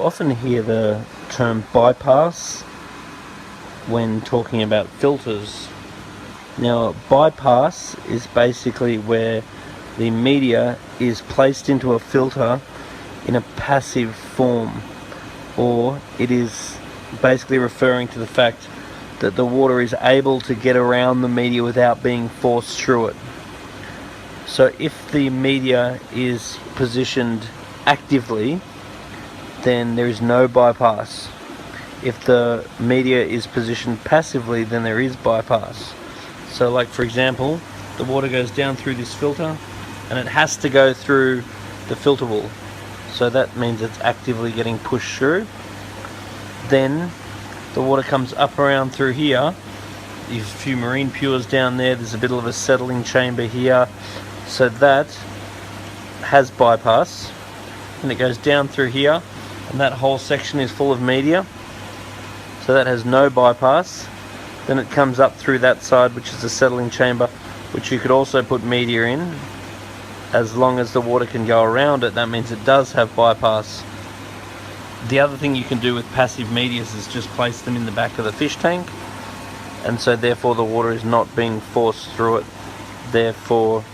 often hear the term bypass when talking about filters. Now, bypass is basically where the media is placed into a filter in a passive form, or it is basically referring to the fact that the water is able to get around the media without being forced through it. So if the media is positioned actively, then there is no bypass. If the media is positioned passively, then there is bypass. So like, for example, the water goes down through this filter and it has to go through the filter wall. So that means it's actively getting pushed through. Then the water comes up around through here. There's a few marine pures down there. There's a bit of a settling chamber here. So that has bypass. And it goes down through here. And that whole section is full of media. So that has no bypass. Then it comes up through that side, which is a settling chamber, which you could also put media in. As long as the water can go around it, that means it does have bypass. The other thing you can do with passive medias is just place them in the back of the fish tank, and so therefore the water is not being forced through it. Therefore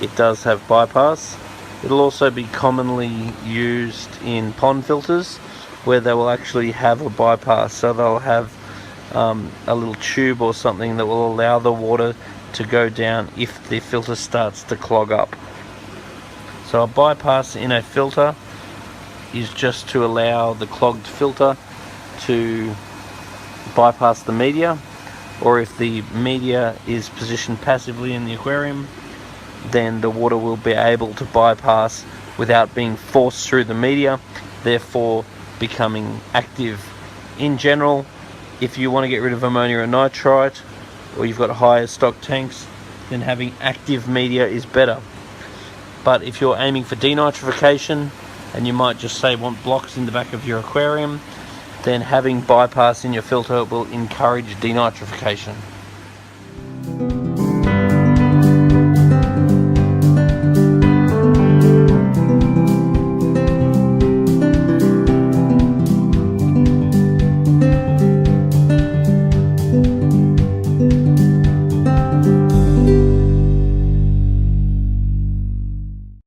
it does have bypass. It'll also be commonly used in pond filters where they will actually have a bypass. So they'll have a little tube or something that will allow the water to go down if the filter starts to clog up. So a bypass in a filter is just to allow the clogged filter to bypass the media, or if the media is positioned passively in the aquarium, then the water will be able to bypass without being forced through the media, therefore becoming active. In general, if you want to get rid of ammonia or nitrite, or you've got higher stock tanks, then having active media is better. But if you're aiming for denitrification, and you might just say want blocks in the back of your aquarium, then having bypass in your filter will encourage denitrification.